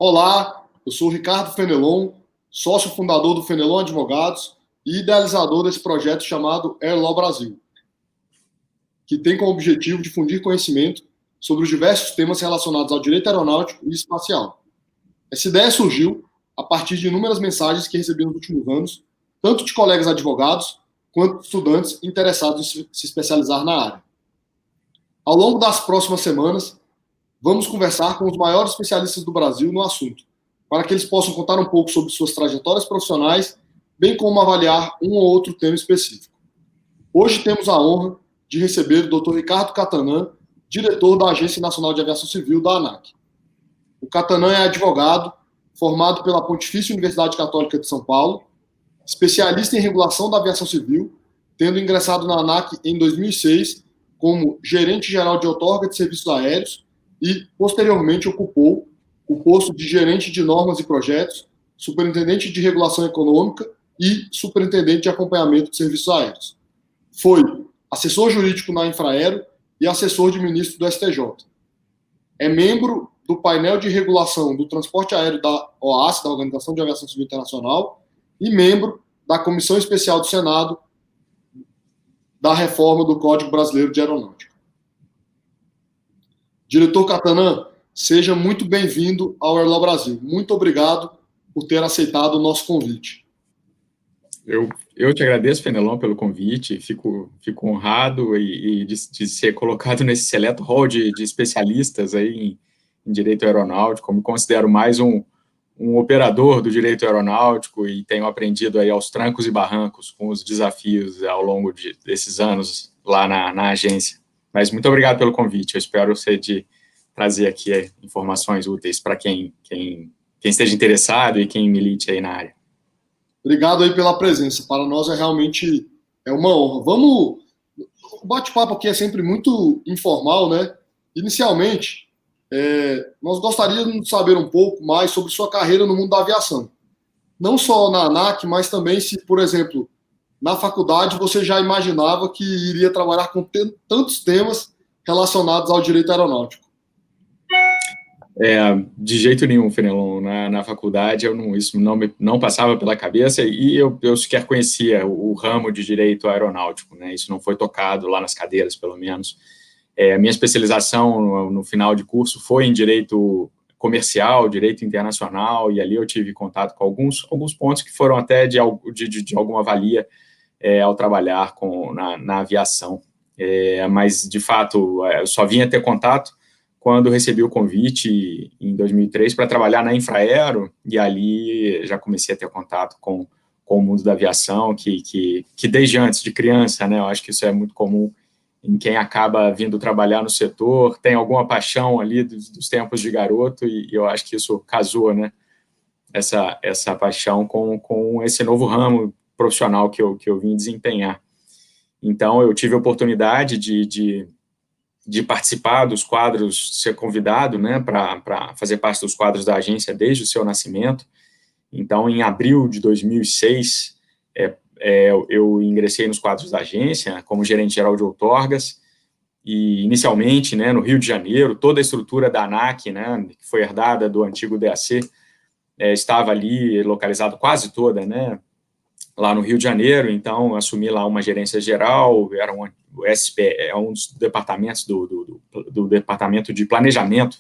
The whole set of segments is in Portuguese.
Olá, eu sou o Ricardo Fenelon, sócio fundador do Fenelon Advogados e idealizador desse projeto chamado Airlaw Brasil, que tem como objetivo difundir conhecimento sobre os diversos temas relacionados ao direito aeronáutico e espacial. Essa ideia surgiu a partir de inúmeras mensagens que recebi nos últimos anos, tanto de colegas advogados quanto de estudantes interessados em se especializar na área. Ao longo das próximas semanas, vamos conversar com os maiores especialistas do Brasil no assunto, para que eles possam contar um pouco sobre suas trajetórias profissionais, bem como avaliar um ou outro tema específico. Hoje temos a honra de receber o Dr. Ricardo Catanã, diretor da Agência Nacional de Aviação Civil da ANAC. O Catanã é advogado, formado pela Pontifícia Universidade Católica de São Paulo, especialista em regulação da aviação civil, tendo ingressado na ANAC em 2006 como gerente-geral de outorga de serviços aéreos e, posteriormente, ocupou o posto de gerente de normas e projetos, superintendente de regulação econômica e superintendente de acompanhamento de serviços aéreos. Foi assessor jurídico na Infraero e assessor de ministro do STJ. É membro do painel de regulação do transporte aéreo da OAS, da Organização de Aviação Civil Internacional, e membro da Comissão Especial do Senado da reforma do Código Brasileiro de Aeronáutica. Diretor Catanã, seja muito bem-vindo ao Airlaw Brasil. Muito obrigado por ter aceitado o nosso convite. Eu te agradeço, Fenelon, pelo convite, fico honrado de ser colocado nesse seleto hall de especialistas aí em direito aeronáutico. Me considero mais um operador do direito aeronáutico e tenho aprendido aí aos trancos e barrancos com os desafios ao longo desses anos lá na agência. Mas muito obrigado pelo convite, eu espero ser de trazer aqui informações úteis para quem esteja interessado e quem milite aí na área. Obrigado aí pela presença, para nós realmente uma honra. O bate-papo aqui é sempre muito informal, né? Inicialmente, nós gostaríamos de saber um pouco mais sobre sua carreira no mundo da aviação. Não só na ANAC, mas também se, por exemplo, na faculdade você já imaginava que iria trabalhar com tantos temas relacionados ao direito aeronáutico. De jeito nenhum, Fenelon. Na faculdade isso não passava pela cabeça e eu sequer conhecia o ramo de direito aeronáutico, né? Isso não foi tocado lá nas cadeiras, pelo menos. A minha especialização no final de curso foi em direito comercial, direito internacional, e ali eu tive contato com alguns pontos que foram até de alguma valia ao trabalhar na aviação. Mas, de fato, eu só vinha ter contato quando recebi o convite em 2003 para trabalhar na Infraero, e ali já comecei a ter contato com o mundo da aviação, que desde antes de criança, né, eu acho que isso é muito comum em quem acaba vindo trabalhar no setor, tem alguma paixão ali dos tempos de garoto, e eu acho que isso casou, né, essa paixão com esse novo ramo profissional que eu vim desempenhar. Então, eu tive a oportunidade de participar dos quadros, ser convidado, né, para fazer parte dos quadros da agência desde o seu nascimento. Então, em abril de 2006, eu ingressei nos quadros da agência como gerente-geral de outorgas, e inicialmente, né, no Rio de Janeiro, toda a estrutura da ANAC, né, que foi herdada do antigo DAC, estava ali localizado quase toda, né, lá no Rio de Janeiro. Então assumi lá uma gerência geral, era o SP, um dos departamentos do departamento de planejamento,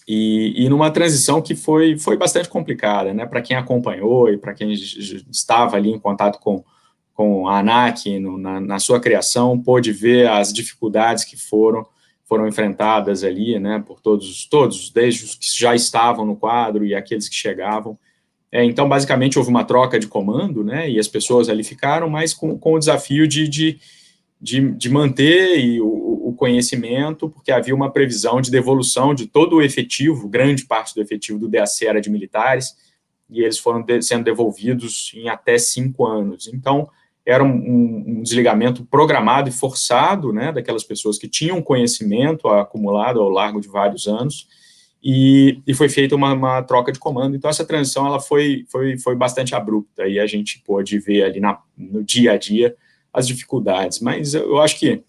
e numa transição que foi bastante complicada, né, para quem acompanhou e para quem estava ali em contato com a ANAC na sua criação, pôde ver as dificuldades que foram enfrentadas ali, né, por todos, desde os que já estavam no quadro e aqueles que chegavam. Então, basicamente, houve uma troca de comando, né, e as pessoas ali ficaram, mas com o desafio de manter o conhecimento, porque havia uma previsão de devolução de todo o efetivo, grande parte do efetivo do DAC era de militares, e eles foram sendo devolvidos em até 5 anos. Então, era um desligamento programado e forçado, né, daquelas pessoas que tinham conhecimento acumulado ao longo de vários anos, e foi feita uma troca de comando. Então, essa transição ela foi bastante abrupta, e a gente pôde ver ali no dia a dia as dificuldades, mas eu acho que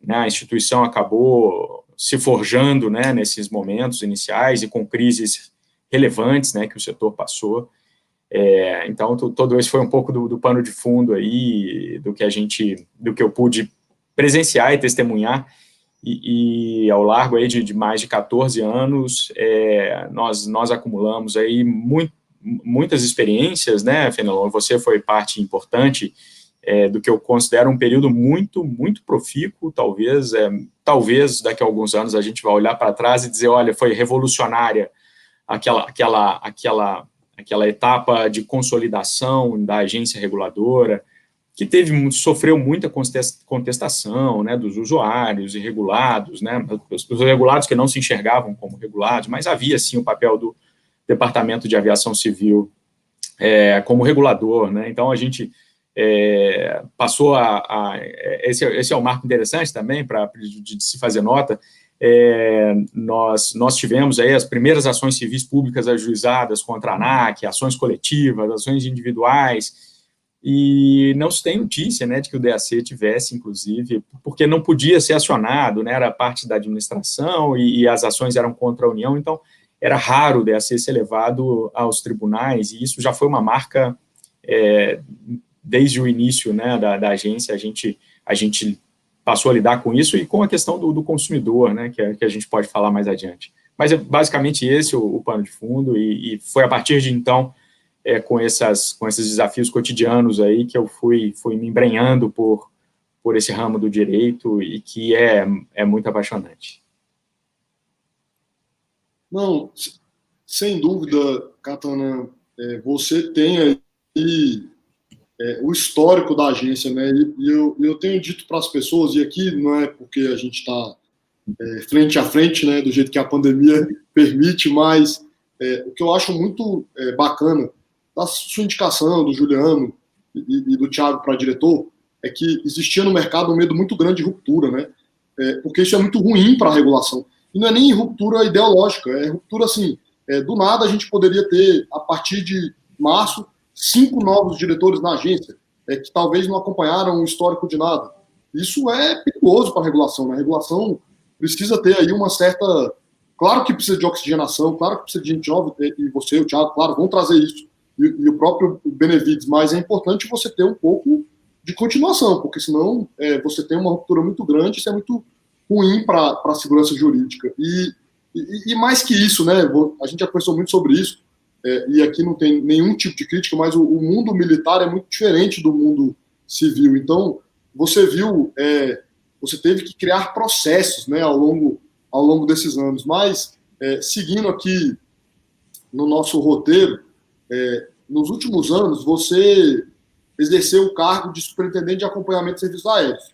a instituição acabou se forjando, né, nesses momentos iniciais e com crises relevantes, né, que o setor passou. Então, todo esse foi um pouco do pano de fundo aí, do que eu pude presenciar e testemunhar, e ao largo aí de mais de 14 anos, nós acumulamos aí muitas experiências, né, Fenelon? Você foi parte importante do que eu considero um período muito, muito profícuo, talvez daqui a alguns anos a gente vai olhar para trás e dizer, olha, foi revolucionária aquela etapa de consolidação da agência reguladora, que sofreu muita contestação, né, dos usuários irregulados, né, os regulados que não se enxergavam como regulados, mas havia, sim, o papel do Departamento de Aviação Civil como regulador, né, então a gente passou esse é um marco interessante também de se fazer nota. Nós tivemos aí as primeiras ações civis públicas ajuizadas contra a ANAC, ações coletivas, ações individuais, e não se tem notícia, né, de que o DAC tivesse, inclusive, porque não podia ser acionado, né, era parte da administração e as ações eram contra a União, então era raro o DAC ser levado aos tribunais, e isso já foi uma marca desde o início, né, da agência. A gente passou a lidar com isso e com a questão do consumidor, né, que a gente pode falar mais adiante. Mas é basicamente esse o pano de fundo, e foi a partir de então, com esses desafios cotidianos aí, que eu fui me embrenhando por esse ramo do direito, e que é muito apaixonante. Não, sem dúvida, Catana, você tem aí o histórico da agência, né? E eu tenho dito para as pessoas, e aqui não é porque a gente está frente a frente, né, do jeito que a pandemia permite, mas o que eu acho muito bacana da sua indicação, do Juliano e do Thiago para diretor, é que existia no mercado um medo muito grande de ruptura, né? Porque isso é muito ruim para a regulação. E não é nem ruptura ideológica, é ruptura assim, do nada a gente poderia ter, a partir de março, 5 novos diretores na agência, que talvez não acompanharam o histórico de nada. Isso é perigoso para a regulação, né? A regulação precisa ter aí uma certa... Claro que precisa de oxigenação, claro que precisa de gente nova, e você, o Thiago, claro, vão trazer isso, e o próprio Benevides, mas é importante você ter um pouco de continuação, porque senão você tem uma ruptura muito grande, isso é muito ruim para a segurança jurídica. E mais que isso, né, a gente já conversou muito sobre isso, e aqui não tem nenhum tipo de crítica, mas o mundo militar é muito diferente do mundo civil. Então, você viu, você teve que criar processos, né, ao longo desses anos. Mas, seguindo aqui no nosso roteiro, nos últimos anos, você exerceu o cargo de superintendente de acompanhamento de serviços aéreos,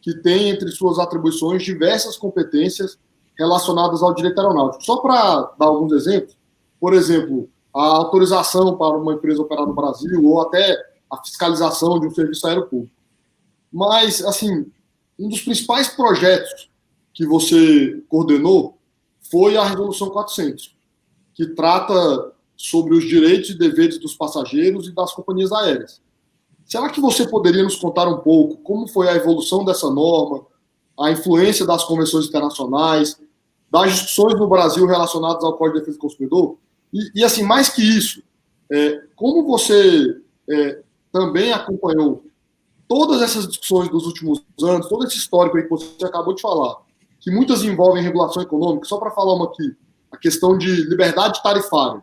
que tem entre suas atribuições diversas competências relacionadas ao direito aeronáutico. Só para dar alguns exemplos, por exemplo, a autorização para uma empresa operar no Brasil, ou até a fiscalização de um serviço aéreo público. Mas, assim, um dos principais projetos que você coordenou foi a Resolução 400, que trata sobre os direitos e deveres dos passageiros e das companhias aéreas. Será que você poderia nos contar um pouco como foi a evolução dessa norma, a influência das convenções internacionais, das discussões no Brasil relacionadas ao Código de Defesa do Consumidor? E assim, mais que isso, como você também acompanhou todas essas discussões dos últimos anos, todo esse histórico aí que você acabou de falar, que muitas envolvem regulação econômica, só para falar uma aqui, a questão de liberdade tarifária.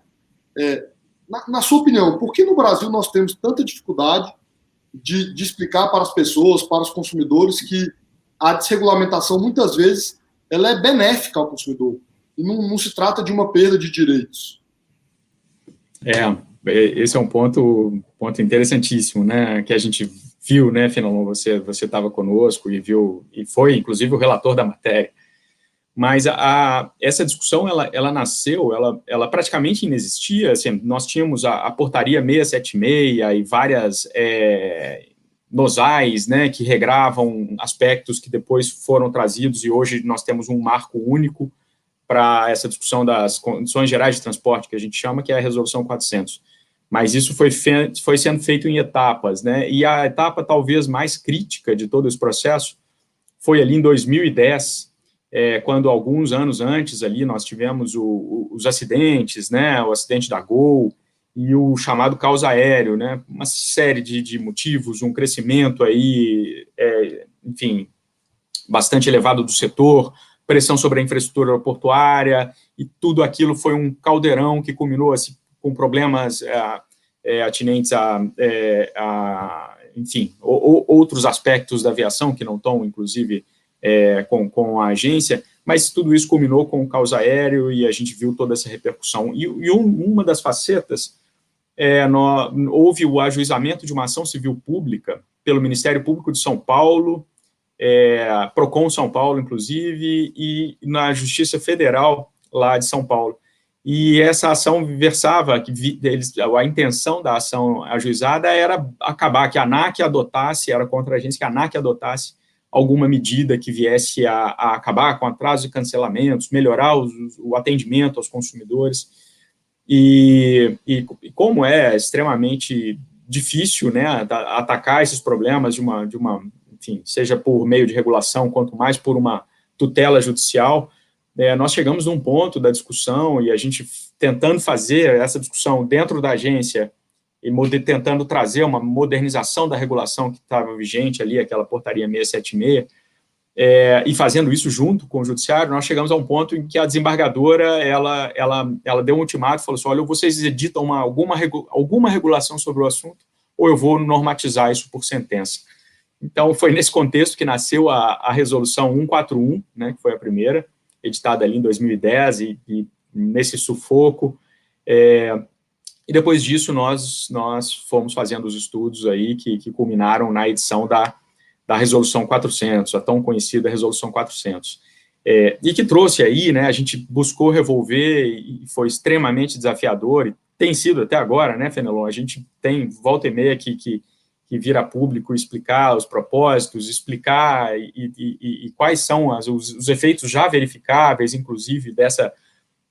Na sua opinião, por que no Brasil nós temos tanta dificuldade de explicar para as pessoas, para os consumidores, que a desregulamentação, muitas vezes, ela é benéfica ao consumidor, e não se trata de uma perda de direitos? Esse é um ponto interessantíssimo, né, que a gente viu, né, Fenelon, você estava conosco e viu, e foi, inclusive, o relator da matéria. Mas essa discussão, ela nasceu, ela praticamente inexistia. Assim, nós tínhamos a portaria 676 e várias NOSAIs, né, que regravam aspectos que depois foram trazidos, e hoje nós temos um marco único para essa discussão das condições gerais de transporte, que a gente chama, que é a Resolução 400. Mas isso foi sendo feito em etapas, né, e a etapa talvez mais crítica de todo esse processo foi ali em 2010, quando alguns anos antes ali nós tivemos os acidentes, né, o acidente da Gol e o chamado caos aéreo, né, uma série de motivos, um crescimento aí, enfim, bastante elevado do setor, pressão sobre a infraestrutura aeroportuária, e tudo aquilo foi um caldeirão que culminou assim, com problemas atinentes enfim, outros aspectos da aviação que não estão, inclusive, com a agência, mas tudo isso culminou com o caos aéreo e a gente viu toda essa repercussão. E uma das facetas, houve o ajuizamento de uma ação civil pública pelo Ministério Público de São Paulo, Procon São Paulo, inclusive, e na Justiça Federal lá de São Paulo. E essa ação versava, a intenção da ação ajuizada era acabar, que a ANAC adotasse, era contra a agência, que a ANAC adotasse alguma medida que viesse a acabar com atrasos e cancelamentos, melhorar o atendimento aos consumidores. E como é extremamente difícil, né, atacar esses problemas de uma enfim, seja por meio de regulação, quanto mais por uma tutela judicial, nós chegamos num ponto da discussão e a gente tentando fazer essa discussão dentro da agência e tentando trazer uma modernização da regulação que estava vigente ali, aquela portaria 676, e fazendo isso junto com o judiciário, nós chegamos a um ponto em que a desembargadora, ela deu um ultimato, falou assim, olha, vocês editam alguma regulação sobre o assunto, ou eu vou normatizar isso por sentença. Então, foi nesse contexto que nasceu a resolução 141, né, que foi a primeira, editada ali em 2010, e nesse sufoco, e depois disso nós fomos fazendo os estudos aí que culminaram na edição da resolução 400, a tão conhecida resolução 400, e que trouxe aí, né, a gente buscou revolver, e foi extremamente desafiador, e tem sido até agora, né, Fenelon, a gente tem volta e meia que vira público explicar os propósitos, explicar e quais são os efeitos já verificáveis, inclusive,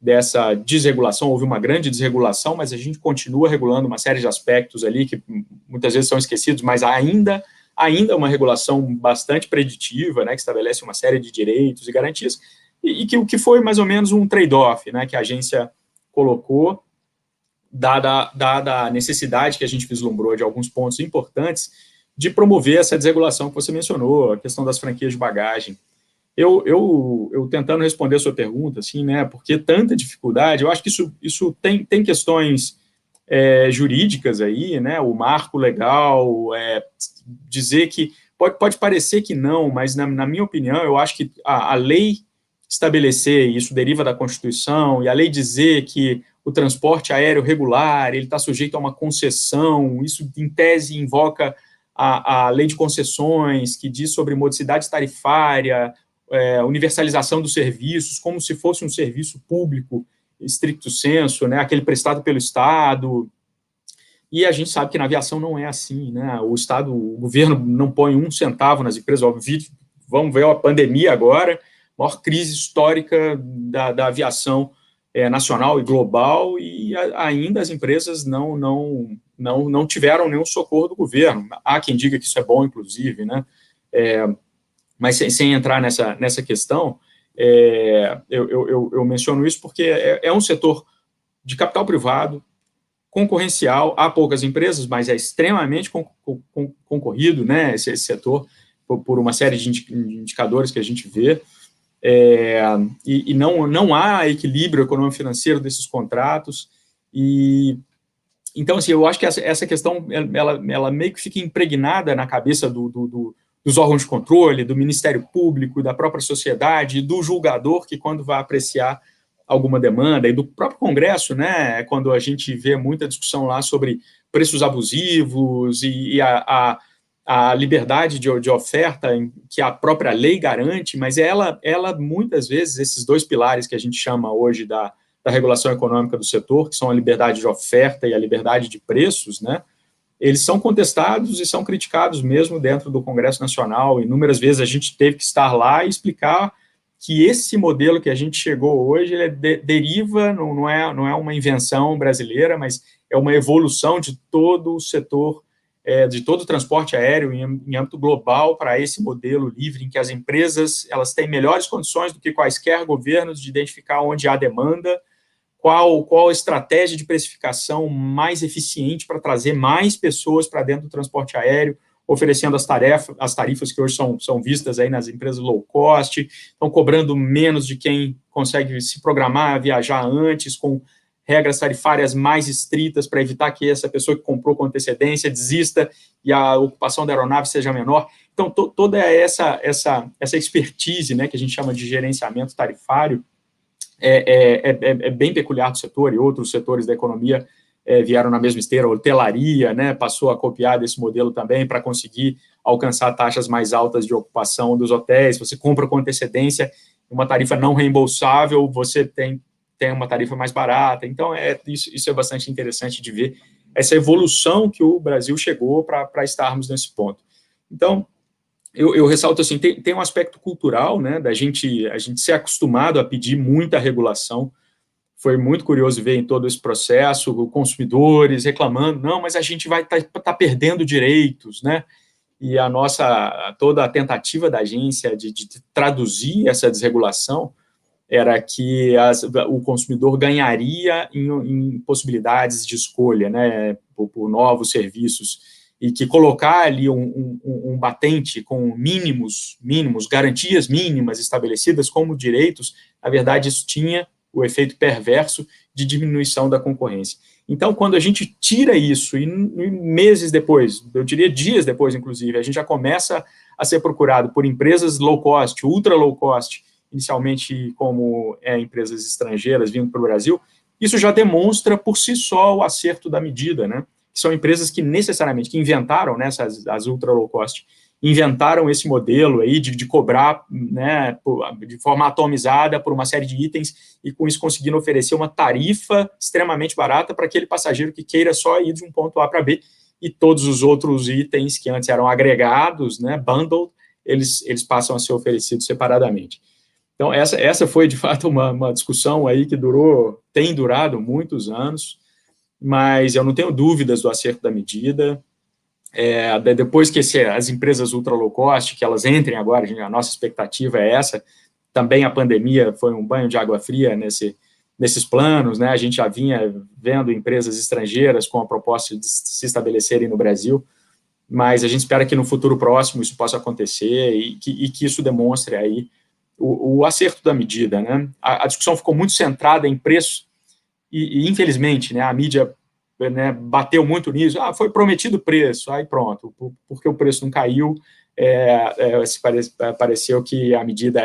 dessa desregulação. Houve uma grande desregulação, mas a gente continua regulando uma série de aspectos ali que muitas vezes são esquecidos, mas ainda uma regulação bastante preditiva, né, que estabelece uma série de direitos e garantias, e que foi mais ou menos um trade-off, né, que a agência colocou, dada a necessidade que a gente vislumbrou de alguns pontos importantes de promover essa desregulação que você mencionou, a questão das franquias de bagagem. Eu tentando responder a sua pergunta, assim, né, por que tanta dificuldade, eu acho que isso tem questões jurídicas aí, né, o marco legal, dizer que, pode parecer que não, mas na minha opinião, eu acho que a lei estabelecer, e isso deriva da Constituição, e a lei dizer que o transporte aéreo regular, ele está sujeito a uma concessão, isso em tese invoca a lei de concessões, que diz sobre modicidade tarifária, universalização dos serviços, como se fosse um serviço público, stricto sensu, né, aquele prestado pelo Estado, e a gente sabe que na aviação não é assim, né, o governo não põe um centavo nas empresas, óbvio, vamos ver a pandemia agora, maior crise histórica da aviação nacional e global, e ainda as empresas não tiveram nenhum socorro do governo. Há quem diga que isso é bom, inclusive, né? Mas sem entrar nessa questão, eu menciono isso porque é um setor de capital privado, concorrencial, há poucas empresas, mas é extremamente concorrido, né, esse setor, por uma série de indicadores que a gente vê, e não há equilíbrio econômico-financeiro desses contratos, então, assim, eu acho que essa questão, ela meio que fica impregnada na cabeça dos órgãos de controle, do Ministério Público, da própria sociedade, do julgador, que quando vai apreciar alguma demanda, e do próprio Congresso, né, quando a gente vê muita discussão lá sobre preços abusivos e a liberdade de oferta que a própria lei garante, mas ela muitas vezes, esses dois pilares que a gente chama hoje da regulação econômica do setor, que são a liberdade de oferta e a liberdade de preços, né, eles são contestados e são criticados mesmo dentro do Congresso Nacional. Inúmeras vezes a gente teve que estar lá e explicar que esse modelo que a gente chegou hoje, ele deriva, não é uma invenção brasileira, mas é uma evolução de todo o setor de todo o transporte aéreo em âmbito global para esse modelo livre, em que as empresas elas têm melhores condições do que quaisquer governos de identificar onde há demanda, qual a estratégia de precificação mais eficiente para trazer mais pessoas para dentro do transporte aéreo, oferecendo as tarifas que hoje são vistas aí nas empresas low cost, estão cobrando menos de quem consegue se programar a viajar antes, com regras tarifárias mais estritas para evitar que essa pessoa que comprou com antecedência desista e a ocupação da aeronave seja menor. Então, toda essa expertise, né, que a gente chama de gerenciamento tarifário, é bem peculiar do setor, e outros setores da economia vieram na mesma esteira. A hotelaria, né, passou a copiar desse modelo também para conseguir alcançar taxas mais altas de ocupação dos hotéis. Você compra com antecedência, uma tarifa não reembolsável, você tem uma tarifa mais barata. Então, isso é bastante interessante de ver, essa evolução que o Brasil chegou para estarmos nesse ponto. Então, eu ressalto assim, tem um aspecto cultural, né, a gente ser acostumado a pedir muita regulação. Foi muito curioso ver em todo esse processo, consumidores reclamando, não, mas a gente vai tá perdendo direitos, né? E toda a tentativa da agência de traduzir essa desregulação era que o consumidor ganharia em possibilidades de escolha, né, por novos serviços, e que colocar ali um batente com mínimos, garantias mínimas estabelecidas como direitos, na verdade, isso tinha o efeito perverso de diminuição da concorrência. Então, quando a gente tira isso, e meses depois, eu diria dias depois, inclusive, a gente já começa a ser procurado por empresas low cost, ultra low cost, inicialmente como empresas estrangeiras vindo para o Brasil, isso já demonstra por si só o acerto da medida, né? Que são empresas que necessariamente, que inventaram, né, as ultra low cost, inventaram esse modelo aí de cobrar, né, de forma atomizada por uma série de itens, e com isso conseguindo oferecer uma tarifa extremamente barata para aquele passageiro que queira só ir de um ponto A para B, e todos os outros itens que antes eram agregados, né, bundled, eles passam a ser oferecidos separadamente. Então, essa foi, de fato, uma discussão aí que tem durado muitos anos, mas eu não tenho dúvidas do acerto da medida. Depois que as empresas ultra low cost, que elas entrem agora, a nossa expectativa é essa, também a pandemia foi um banho de água fria nesses planos, né? A gente já vinha vendo empresas estrangeiras com a proposta de se estabelecerem no Brasil, mas a gente espera que no futuro próximo isso possa acontecer e que isso demonstre aí o acerto da medida, né? A discussão ficou muito centrada em preço e infelizmente, né, a mídia, né, bateu muito nisso. Foi prometido preço, aí pronto, porque o preço não caiu, pareceu que a medida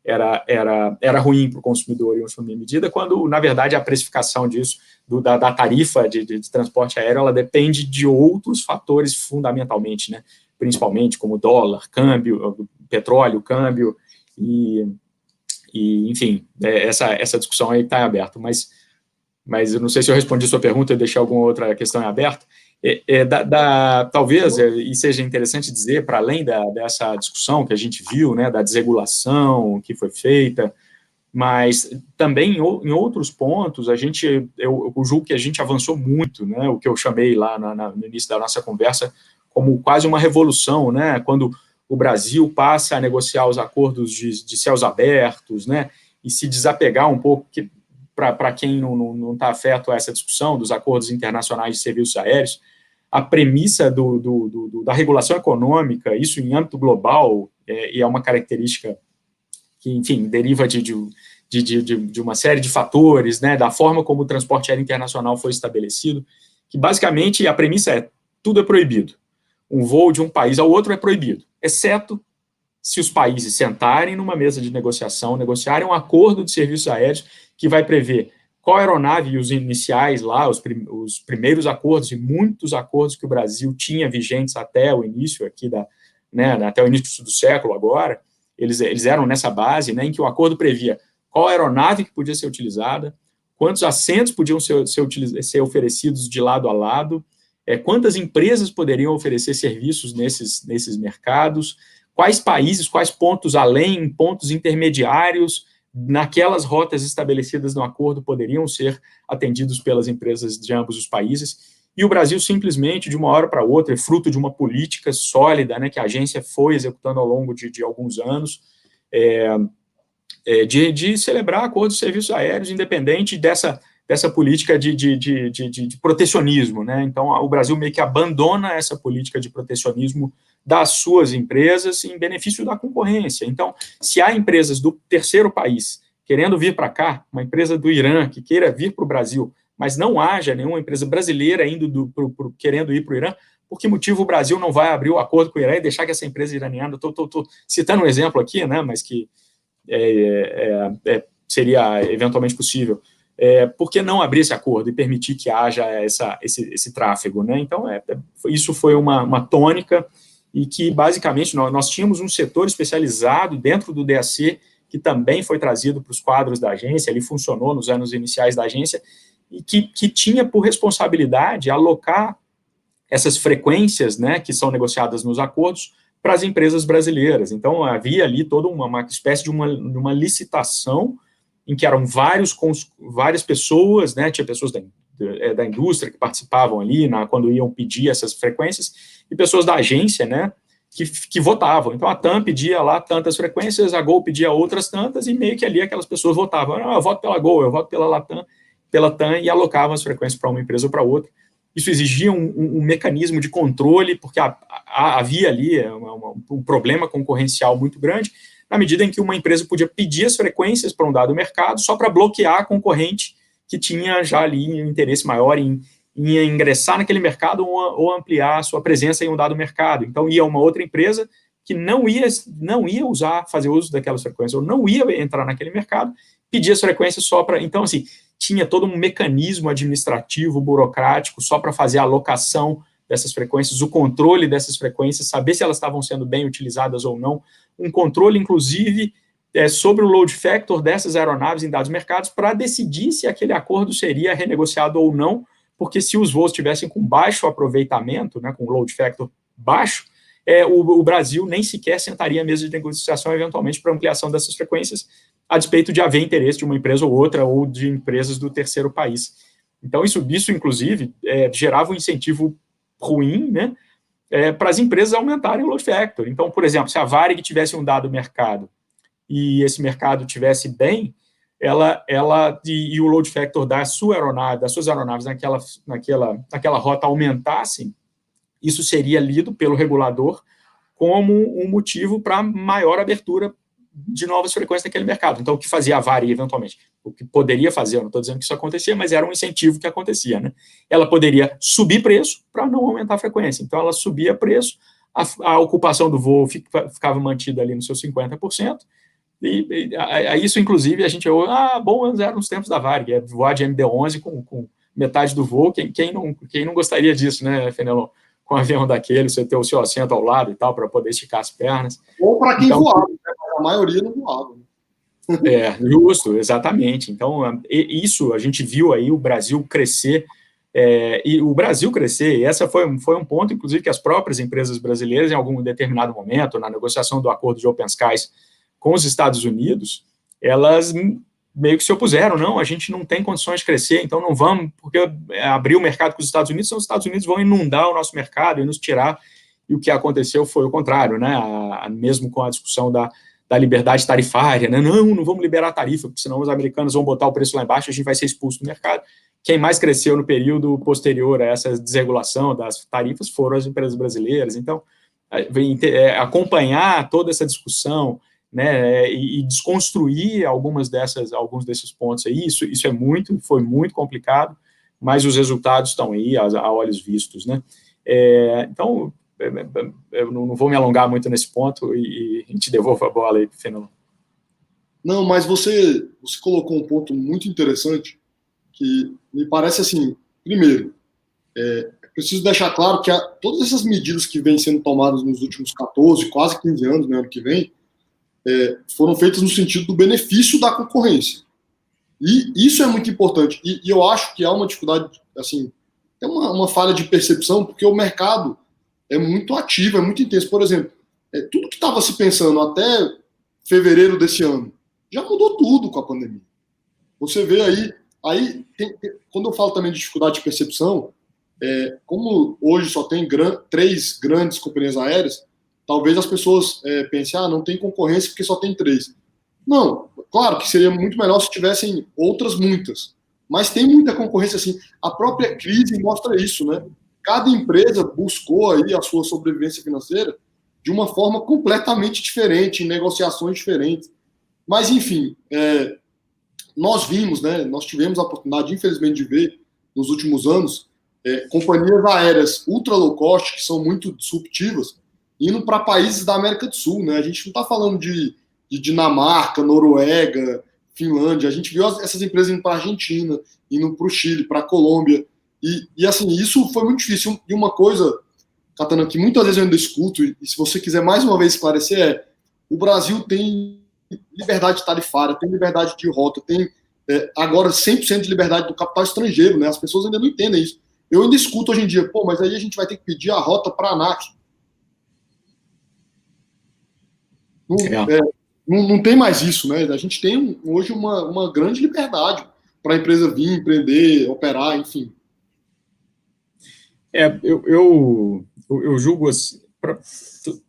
era ruim para o consumidor e consumir a medida, quando, na verdade, a precificação disso, da tarifa de transporte aéreo, ela depende de outros fatores fundamentalmente, né, principalmente como dólar, câmbio, petróleo, câmbio, e enfim, essa discussão aí está aberta, mas eu não sei se eu respondi a sua pergunta, eu deixei alguma outra questão em aberto. Talvez, e seja interessante dizer, para além dessa discussão que a gente viu, né, da desregulação que foi feita, mas também em outros pontos, eu julgo que a gente avançou muito, né, o que eu chamei lá no início da nossa conversa como quase uma revolução, né, quando o Brasil passa a negociar os acordos de céus abertos, né, e se desapegar um pouco, para quem não está afeto a essa discussão dos acordos internacionais de serviços aéreos, a premissa da regulação econômica, isso em âmbito global, e é uma característica que, enfim, deriva de uma série de fatores, né, da forma como o transporte aéreo internacional foi estabelecido, que basicamente a premissa tudo é proibido. Um voo de um país ao outro é proibido, exceto se os países sentarem numa mesa de negociação, negociarem um acordo de serviços aéreos que vai prever qual aeronave e os iniciais lá, os primeiros acordos e muitos acordos que o Brasil tinha vigentes até o início aqui até o início do século agora, eles eram nessa base, né, em que o acordo previa qual aeronave que podia ser utilizada, quantos assentos podiam ser oferecidos de lado a lado, quantas empresas poderiam oferecer serviços nesses mercados, quais países, quais pontos além, pontos intermediários, naquelas rotas estabelecidas no acordo poderiam ser atendidos pelas empresas de ambos os países. e o Brasil simplesmente, de uma hora para outra, é fruto de uma política sólida, né, que a agência foi executando ao longo de alguns anos, de celebrar acordos de serviços aéreos, independente dessa política de protecionismo, né? Então, o Brasil meio que abandona essa política de protecionismo das suas empresas em benefício da concorrência. Então, se há empresas do terceiro país querendo vir para cá, uma empresa do Irã que queira vir para o Brasil, mas não haja nenhuma empresa brasileira querendo ir para o Irã, por que motivo o Brasil não vai abrir o acordo com o Irã e deixar que essa empresa iraniana, estou citando um exemplo aqui, né, mas que seria eventualmente possível, por que não abrir esse acordo e permitir que haja esse tráfego, né? Então, isso foi uma tônica e que, basicamente, nós tínhamos um setor especializado dentro do DAC que também foi trazido para os quadros da agência, ele funcionou nos anos iniciais da agência, e que tinha por responsabilidade alocar essas frequências, né, que são negociadas nos acordos para as empresas brasileiras. Então, havia ali toda uma espécie de uma licitação em que eram várias pessoas, né, tinha pessoas da indústria que participavam ali quando iam pedir essas frequências, e pessoas da agência, né, que votavam. Então, a TAM pedia lá tantas frequências, a Gol pedia outras tantas, e meio que ali aquelas pessoas votavam. Eu voto pela Gol, eu voto pela Latam, pela TAM, e alocavam as frequências para uma empresa ou para outra. Isso exigia um mecanismo de controle, porque havia ali um problema concorrencial muito grande, na medida em que uma empresa podia pedir as frequências para um dado mercado só para bloquear a concorrente que tinha já ali um interesse maior em ingressar naquele mercado ou ampliar a sua presença em um dado mercado. Então, ia uma outra empresa que não ia fazer uso daquelas frequências, ou não ia entrar naquele mercado, pedir as frequências só para... Então, assim, tinha todo um mecanismo administrativo, burocrático, só para fazer a alocação dessas frequências, o controle dessas frequências, saber se elas estavam sendo bem utilizadas ou não, um controle, inclusive, sobre o load factor dessas aeronaves em dados mercados, para decidir se aquele acordo seria renegociado ou não, porque se os voos estivessem com baixo aproveitamento, né, com load factor baixo, o Brasil nem sequer sentaria à mesa de negociação, eventualmente, para ampliação dessas frequências, a despeito de haver interesse de uma empresa ou outra, ou de empresas do terceiro país. Então, isso inclusive, gerava um incentivo ruim, né, para as empresas aumentarem o load factor. Então, por exemplo, se a Varig tivesse um dado mercado e esse mercado tivesse bem, e o load factor das suas aeronaves naquela rota aumentassem, isso seria lido pelo regulador como um motivo para maior abertura de novas frequências naquele mercado. Então, o que fazia a Varig, eventualmente? O que poderia fazer, eu não estou dizendo que isso acontecia, mas era um incentivo que acontecia, né? Ela poderia subir preço para não aumentar a frequência. Então, ela subia preço, a ocupação do voo ficava mantida ali nos seus 50%, e isso, inclusive, a gente ouve, bom, eram os tempos da Varig, voar de MD-11 com metade do voo, quem não gostaria disso, né, Fenelon? Com um avião daquele, você ter o seu assento ao lado e tal, para poder esticar as pernas. Ou para quem voava, né? A maioria não voava. Justo, exatamente. Então, isso a gente viu aí o Brasil crescer, e o Brasil crescer, e essa foi um ponto, inclusive, que as próprias empresas brasileiras, em algum determinado momento, na negociação do acordo de Open Skies com os Estados Unidos, elas meio que se opuseram, não, a gente não tem condições de crescer, então não vamos, porque abrir o mercado com os Estados Unidos, senão os Estados Unidos vão inundar o nosso mercado e nos tirar, e o que aconteceu foi o contrário, né, mesmo com a discussão da liberdade tarifária, né, não vamos liberar a tarifa, porque senão os americanos vão botar o preço lá embaixo, a gente vai ser expulso do mercado. Quem mais cresceu no período posterior a essa desregulação das tarifas foram as empresas brasileiras. Então, acompanhar toda essa discussão, né, e desconstruir alguns desses pontos aí, isso foi muito complicado, mas os resultados estão aí a olhos vistos, né? Então, eu não vou me alongar muito nesse ponto e a gente devolve a bola aí para o Fenelon. Não, mas você colocou um ponto muito interessante que me parece assim, primeiro, preciso deixar claro que todas essas medidas que vêm sendo tomadas nos últimos 14, quase 15 anos, né, ano que vem, foram feitas no sentido do benefício da concorrência. E isso é muito importante. E eu acho que há uma dificuldade, assim, é uma falha de percepção, porque o mercado é muito ativo, é muito intenso. Por exemplo, tudo que estava se pensando até fevereiro desse ano, já mudou tudo com a pandemia. Você vê aí quando eu falo também de dificuldade de percepção, Como hoje só tem três grandes companhias aéreas, talvez as pessoas pensem, não tem concorrência porque só tem três. Não, claro que seria muito melhor se tivessem outras muitas, mas tem muita concorrência assim. A própria crise mostra isso, né? Cada empresa buscou aí a sua sobrevivência financeira de uma forma completamente diferente, em negociações diferentes. Mas, enfim, nós vimos, né? Nós tivemos a oportunidade, infelizmente, de ver nos últimos anos companhias aéreas ultra low cost, que são muito disruptivas, indo para países da América do Sul, né? A gente não está falando de Dinamarca, Noruega, Finlândia. A gente viu essas empresas indo para a Argentina, indo para o Chile, para a Colômbia. E, assim, isso foi muito difícil. E uma coisa, Catana, que muitas vezes eu ainda escuto, e se você quiser mais uma vez esclarecer, o Brasil tem liberdade tarifária, tem liberdade de rota, tem agora 100% de liberdade do capital estrangeiro, né? As pessoas ainda não entendem isso. Eu ainda escuto hoje em dia, mas aí a gente vai ter que pedir a rota para a ANAC. Não tem mais isso, né? A gente tem hoje uma grande liberdade para a empresa vir, empreender, operar, enfim. Eu julgo assim,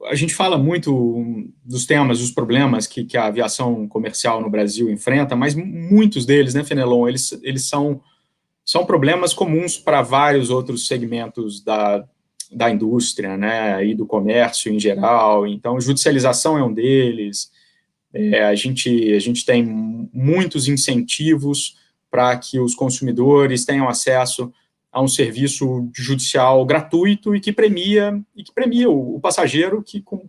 a gente fala muito dos temas, dos problemas que a aviação comercial no Brasil enfrenta, mas muitos deles, né, Fenelon, eles são problemas comuns para vários outros segmentos da indústria, né, e do comércio em geral. Então, judicialização é um deles. A gente tem muitos incentivos para que os consumidores tenham acesso a um serviço judicial gratuito e que premia o passageiro que com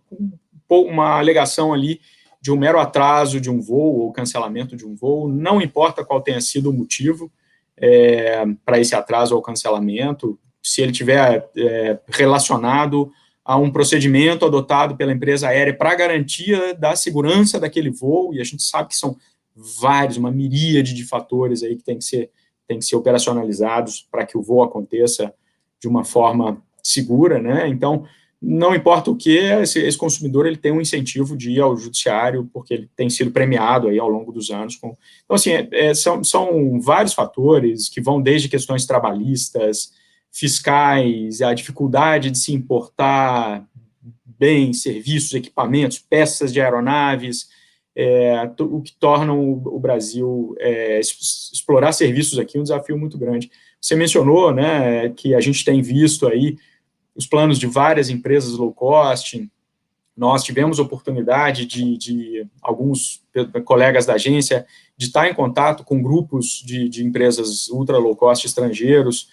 uma alegação ali de um mero atraso de um voo ou cancelamento de um voo, não importa qual tenha sido o motivo para esse atraso ou cancelamento, se ele tiver relacionado a um procedimento adotado pela empresa aérea para garantia da segurança daquele voo, e a gente sabe que são uma miríade de fatores aí que tem que ser operacionalizados para que o voo aconteça de uma forma segura, né? Então, não importa o que, esse consumidor ele tem um incentivo de ir ao judiciário, porque ele tem sido premiado aí ao longo dos anos. Então, assim, são vários fatores que vão desde questões trabalhistas, fiscais, a dificuldade de se importar bens, serviços, equipamentos, peças de aeronaves, o que torna o Brasil explorar serviços aqui um desafio muito grande. Você mencionou, né, que a gente tem visto aí os planos de várias empresas low cost. Nós tivemos oportunidade de alguns colegas da agência de estar em contato com grupos de empresas ultra low cost estrangeiros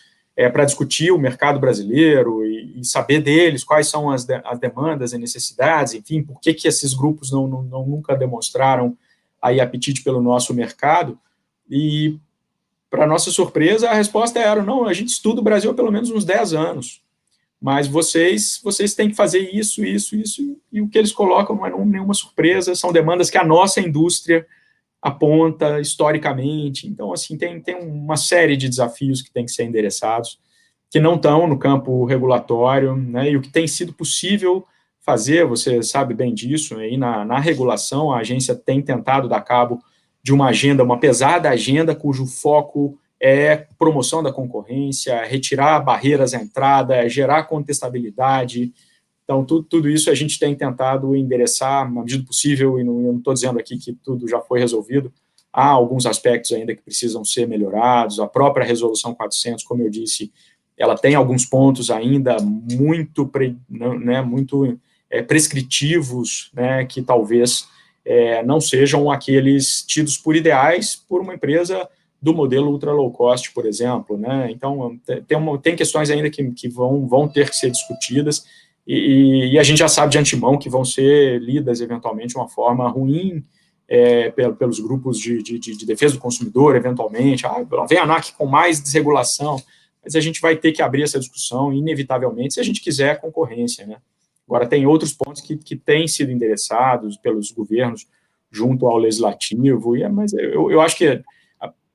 para discutir o mercado brasileiro e saber deles quais são as demandas e necessidades, enfim, por que esses grupos nunca demonstraram aí apetite pelo nosso mercado. E, para nossa surpresa, a resposta era, não, a gente estuda o Brasil há pelo menos uns 10 anos, mas vocês têm que fazer isso, e o que eles colocam não é nenhuma surpresa, são demandas que a nossa indústria aponta historicamente. Então, assim, tem uma série de desafios que tem que ser endereçados, que não estão no campo regulatório, né, e o que tem sido possível fazer, você sabe bem disso, aí na regulação, a agência tem tentado dar cabo de uma agenda, uma pesada agenda, cujo foco é promoção da concorrência, retirar barreiras à entrada, gerar contestabilidade. Então, tudo isso a gente tem tentado endereçar na medida do possível, e eu não estou dizendo aqui que tudo já foi resolvido. Há alguns aspectos ainda que precisam ser melhorados. A própria Resolução 400, como eu disse, ela tem alguns pontos ainda muito prescritivos, né, que talvez não sejam aqueles tidos por ideais por uma empresa do modelo ultra low cost, por exemplo, né? Então, tem questões ainda que vão ter que ser discutidas, e a gente já sabe de antemão que vão ser lidas, eventualmente, de uma forma ruim pelos grupos de defesa do consumidor, eventualmente. Vem a ANAC com mais desregulação, mas a gente vai ter que abrir essa discussão, inevitavelmente, se a gente quiser concorrência, né? Agora, tem outros pontos que têm sido endereçados pelos governos junto ao legislativo, mas eu acho que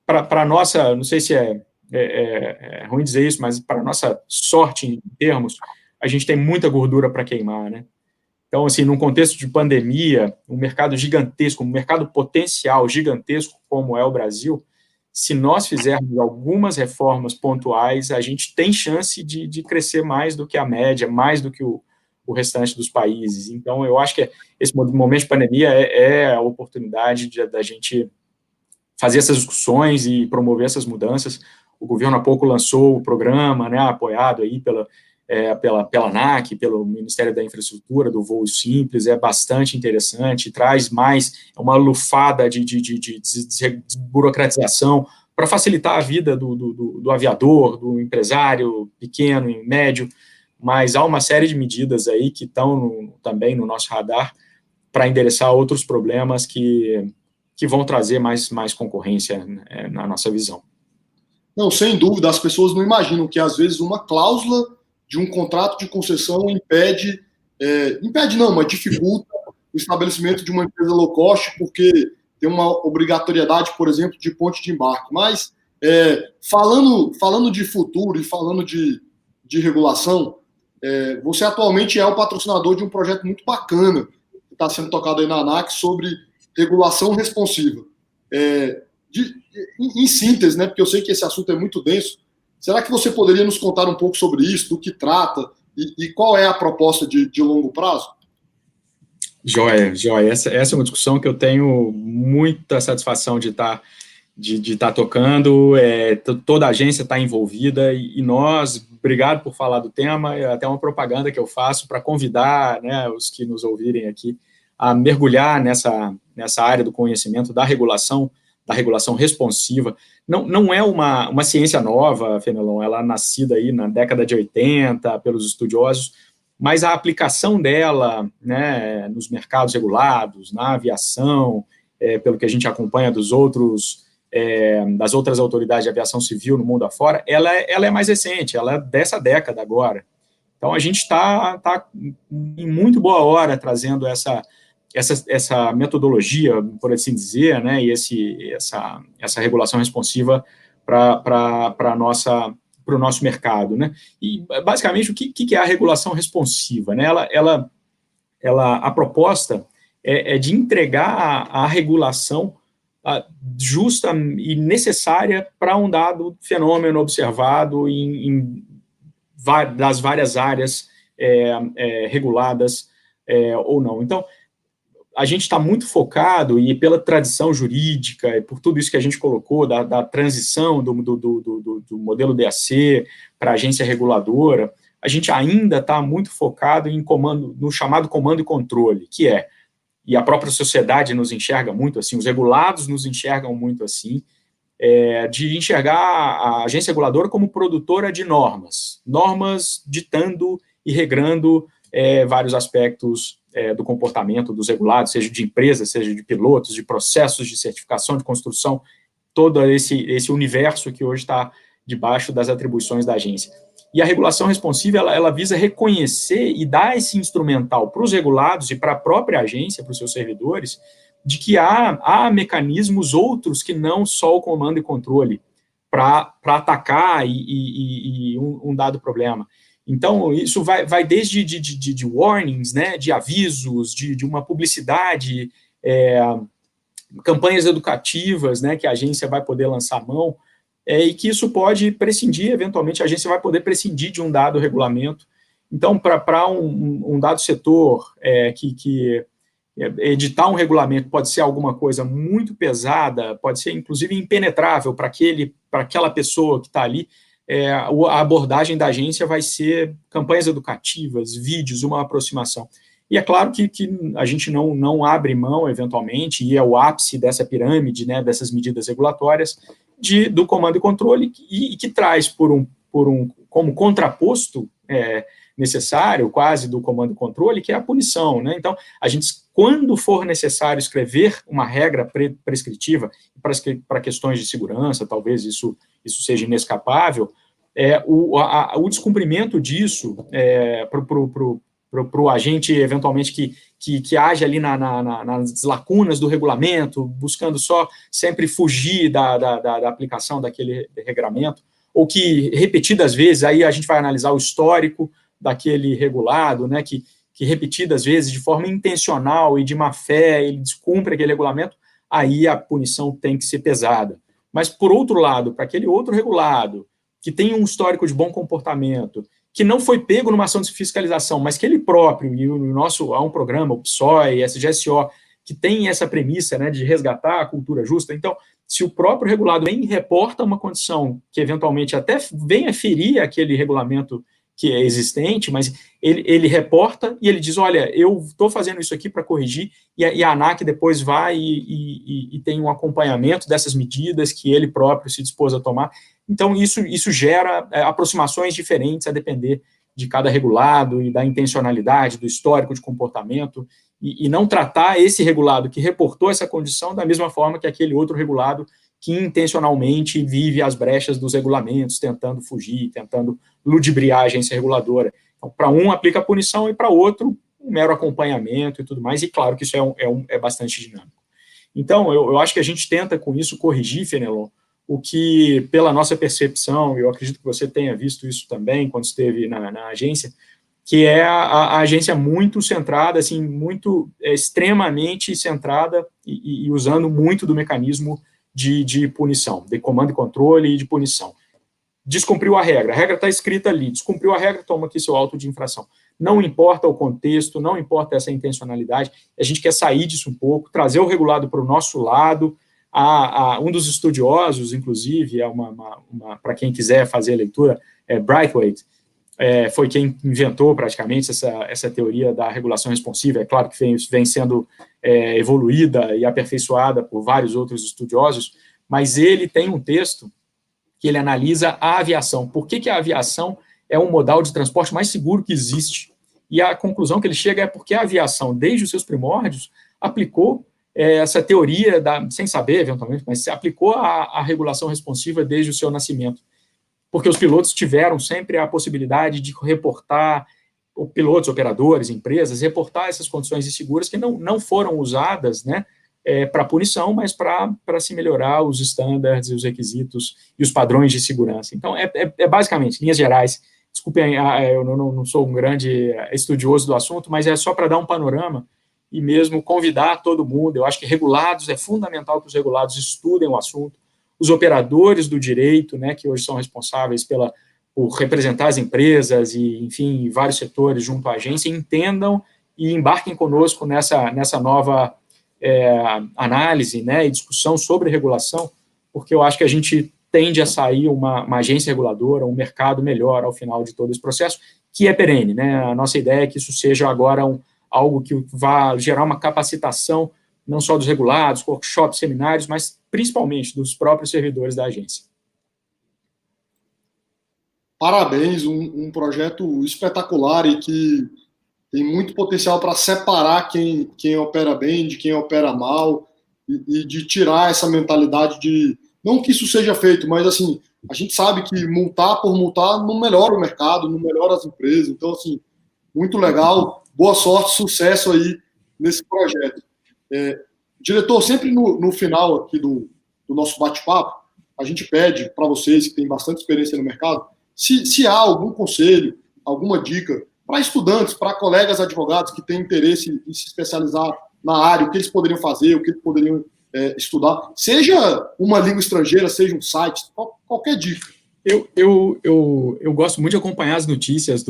para a nossa, não sei se é ruim dizer isso, mas para a nossa sorte em termos, a gente tem muita gordura para queimar, né? Então, assim, num contexto de pandemia, um mercado gigantesco, um mercado potencial gigantesco como é o Brasil, se nós fizermos algumas reformas pontuais, a gente tem chance de crescer mais do que a média, mais do que o restante dos países. Então, eu acho que esse momento de pandemia é a oportunidade da gente fazer essas discussões e promover essas mudanças. O governo há pouco lançou o programa, né, apoiado aí pela ANAC, pelo Ministério da Infraestrutura, do Voo Simples, é bastante interessante, traz mais uma lufada de burocratização para facilitar a vida do aviador, do empresário pequeno e médio, mas há uma série de medidas aí que estão também no nosso radar para endereçar outros problemas que vão trazer mais concorrência na nossa visão. Não, sem dúvida, as pessoas não imaginam que, às vezes, uma cláusula de um contrato de concessão impede não, mas dificulta o estabelecimento de uma empresa low cost, porque tem uma obrigatoriedade, por exemplo, de ponte de embarque. Mas, falando de futuro e falando de regulação, você atualmente é o patrocinador de um projeto muito bacana que está sendo tocado aí na ANAC sobre regulação responsiva. Em síntese, né, porque eu sei que esse assunto é muito denso, será que você poderia nos contar um pouco sobre isso, do que trata e qual é a proposta de longo prazo? Joia. Essa é uma discussão que eu tenho muita satisfação de estar tocando, toda a agência está envolvida e nós, obrigado por falar do tema, é até uma propaganda que eu faço para convidar, né, os que nos ouvirem aqui a mergulhar nessa área do conhecimento da regulação responsiva. Não é uma ciência nova, Fenelon, ela é nascida aí na década de 80 pelos estudiosos, mas a aplicação dela, né, nos mercados regulados, na aviação, pelo que a gente acompanha das outras autoridades de aviação civil no mundo afora, ela é mais recente, ela é dessa década agora. Então, a gente está em muito boa hora trazendo essa metodologia, por assim dizer, né, e essa regulação responsiva para o nosso mercado, né? E, basicamente, o que é a regulação responsiva? Né? A proposta é de entregar a regulação justa e necessária para um dado fenômeno observado das várias áreas reguladas ou não. Então, a gente está muito focado, e pela tradição jurídica, e por tudo isso que a gente colocou, da transição do modelo DAC para a agência reguladora, a gente ainda está muito focado no chamado comando e controle, e a própria sociedade nos enxerga muito assim, os regulados nos enxergam muito assim, de enxergar a agência reguladora como produtora de normas ditando e regrando vários aspectos do comportamento dos regulados, seja de empresas, seja de pilotos, de processos de certificação, de construção, todo esse universo que hoje está debaixo das atribuições da agência. E a regulação responsiva, ela visa reconhecer e dar esse instrumental para os regulados e para a própria agência, para os seus servidores, de que há mecanismos outros que não só o comando e controle para atacar um dado problema. Então, isso vai desde de warnings, né, de avisos, de uma publicidade, campanhas educativas, né, que a agência vai poder lançar a mão, e que isso pode prescindir, eventualmente a agência vai poder prescindir de um dado regulamento. Então, para um dado setor que editar um regulamento pode ser alguma coisa muito pesada, pode ser inclusive impenetrável para aquela pessoa que está ali, a abordagem da agência vai ser campanhas educativas, vídeos, uma aproximação. E é claro que a gente não abre mão, eventualmente, e é o ápice dessa pirâmide, né, dessas medidas regulatórias, do comando e controle, e que traz como contraposto necessário, quase, do comando e controle, que é a punição, né? Então, a gente, quando for necessário escrever uma regra prescritiva para questões de segurança, talvez isso seja inescapável, o descumprimento disso para o agente, eventualmente, que age ali nas lacunas do regulamento, buscando só sempre fugir da aplicação daquele regramento, ou que, repetidas vezes, aí a gente vai analisar o histórico daquele regulado, né, que repetidas vezes, de forma intencional e de má fé, ele descumpre aquele regulamento, aí a punição tem que ser pesada. Mas, por outro lado, para aquele outro regulado, que tem um histórico de bom comportamento, que não foi pego numa ação de fiscalização, mas que ele próprio, e o nosso, há um programa, o PSOE, SGSO, que tem essa premissa, né, de resgatar a cultura justa. Então, se o próprio regulado vem e reporta uma condição que eventualmente até venha ferir aquele regulamento que é existente, mas ele reporta e ele diz, olha, eu estou fazendo isso aqui para corrigir, e a ANAC depois vai e tem um acompanhamento dessas medidas que ele próprio se dispôs a tomar. Então, isso gera aproximações diferentes a depender de cada regulado e da intencionalidade, do histórico de comportamento, e não tratar esse regulado que reportou essa condição da mesma forma que aquele outro regulado que intencionalmente vive as brechas dos regulamentos, tentando fugir, tentando ludibriar a agência reguladora. Então, para um aplica a punição e para outro um mero acompanhamento e tudo mais, e claro que isso é bastante dinâmico. Então, eu acho que a gente tenta com isso corrigir, Fenelon, o que, pela nossa percepção, eu acredito que você tenha visto isso também quando esteve na agência, que é a agência muito centrada, assim, muito extremamente centrada e usando muito do mecanismo de punição, de comando e controle e de punição. Descumpriu a regra está escrita ali, descumpriu a regra, toma aqui seu auto de infração. Não importa o contexto, não importa essa intencionalidade, a gente quer sair disso um pouco, trazer o regulado para o nosso lado. Um dos estudiosos, inclusive, para quem quiser fazer a leitura, Braithwaite, foi quem inventou praticamente essa teoria da regulação responsiva. É claro que vem sendo evoluída e aperfeiçoada por vários outros estudiosos, mas ele tem um texto que ele analisa a aviação. Por que a aviação é um modal de transporte mais seguro que existe? E a conclusão que ele chega é porque a aviação, desde os seus primórdios, aplicou essa teoria, sem saber, eventualmente, mas se aplicou a regulação responsiva desde o seu nascimento. Porque os pilotos tiveram sempre a possibilidade de reportar, pilotos, operadores, empresas, reportar essas condições inseguras que não foram usadas, né, para punição, mas para se melhorar os estándares e os requisitos e os padrões de segurança. Então, basicamente, linhas gerais, desculpem, eu não sou um grande estudioso do assunto, mas é só para dar um panorama e mesmo convidar todo mundo. Eu acho que regulados, é fundamental que os regulados estudem o assunto, os operadores do direito, né, que hoje são responsáveis por representar as empresas e, enfim, vários setores junto à agência, entendam e embarquem conosco nessa nova análise, né, e discussão sobre regulação, porque eu acho que a gente tende a sair uma agência reguladora, um mercado melhor ao final de todo esse processo, que é perene, né? A nossa ideia é que isso seja agora algo que vá gerar uma capacitação não só dos regulados, workshops, seminários, mas principalmente dos próprios servidores da agência. Parabéns, um projeto espetacular e que tem muito potencial para separar quem opera bem de quem opera mal e de tirar essa mentalidade de... Não que isso seja feito, mas assim, a gente sabe que multar por multar não melhora o mercado, não melhora as empresas. Então, assim, muito legal. Boa sorte, sucesso aí nesse projeto. Diretor, sempre no final aqui do nosso bate-papo, a gente pede para vocês que têm bastante experiência no mercado, se há algum conselho, alguma dica para estudantes, para colegas advogados que têm interesse em se especializar na área, o que eles poderiam fazer, o que eles poderiam estudar, seja uma língua estrangeira, seja um site, qualquer dica. Eu gosto muito de acompanhar as notícias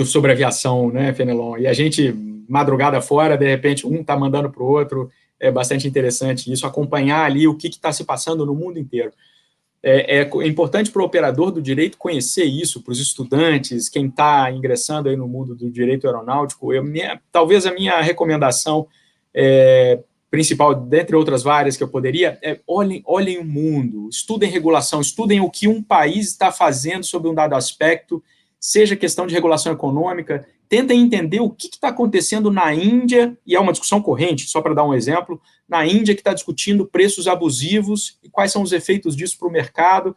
sobre aviação, né, Fenelon, e a gente, madrugada fora, de repente, um está mandando para o outro, é bastante interessante isso, acompanhar ali o que está se passando no mundo inteiro. É importante para o operador do direito conhecer isso, para os estudantes, quem está ingressando aí no mundo do direito aeronáutico. Talvez a minha recomendação principal, dentre outras várias que eu poderia, olhem o mundo, estudem regulação, estudem o que um país está fazendo sobre um dado aspecto, seja questão de regulação econômica, tentem entender o que está acontecendo na Índia, e é uma discussão corrente, só para dar um exemplo, na Índia que está discutindo preços abusivos e quais são os efeitos disso para o mercado.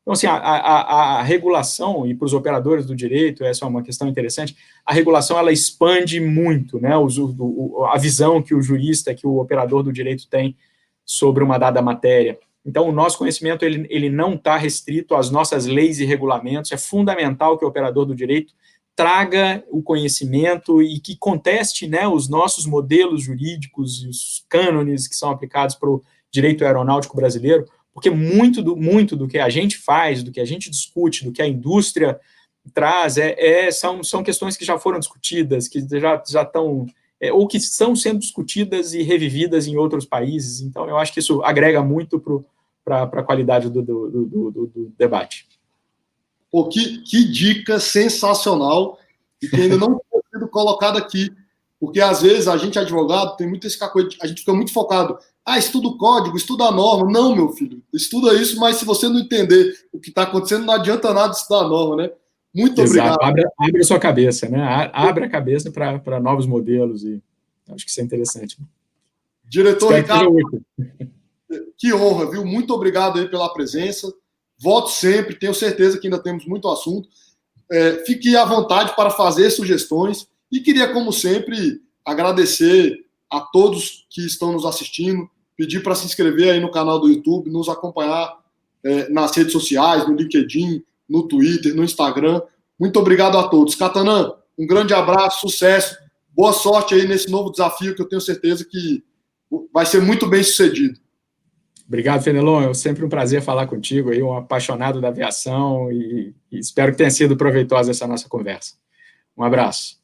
Então, assim, a regulação, e para os operadores do direito, essa é uma questão interessante, a regulação, ela expande muito, né, a visão que o jurista, que o operador do direito tem sobre uma dada matéria. Então, o nosso conhecimento, ele não está restrito às nossas leis e regulamentos, é fundamental que o operador do direito traga o conhecimento e que conteste, né, os nossos modelos jurídicos e os cânones que são aplicados para o direito aeronáutico brasileiro, porque muito do que a gente faz, do que a gente discute, do que a indústria traz, são questões que já foram discutidas, que já estão, ou que estão sendo discutidas e revividas em outros países. Então, eu acho que isso agrega muito para a qualidade do debate. Pô, que dica sensacional e que ainda não foi sido colocado aqui, porque às vezes a gente, advogado, tem muito esse coisa, a gente fica muito focado, estuda o código, estuda a norma. Não, meu filho, estuda isso, mas se você não entender o que está acontecendo, não adianta nada estudar a norma, né? Muito Exato. obrigado. Abre a sua cabeça, né? Abre a cabeça para novos modelos, e acho que isso é interessante. Diretor Espero Ricardo, que honra, viu? Muito obrigado aí pela presença. Volte sempre, tenho certeza que ainda temos muito assunto. Fique à vontade para fazer sugestões e queria, como sempre, agradecer a todos que estão nos assistindo, pedir para se inscrever aí no canal do YouTube, nos acompanhar nas redes sociais, no LinkedIn, no Twitter, no Instagram. Muito obrigado a todos. Catanã, um grande abraço, sucesso, boa sorte aí nesse novo desafio que eu tenho certeza que vai ser muito bem sucedido. Obrigado, Fenelon. É sempre um prazer falar contigo, aí, um apaixonado da aviação, e espero que tenha sido proveitosa essa nossa conversa. Um abraço.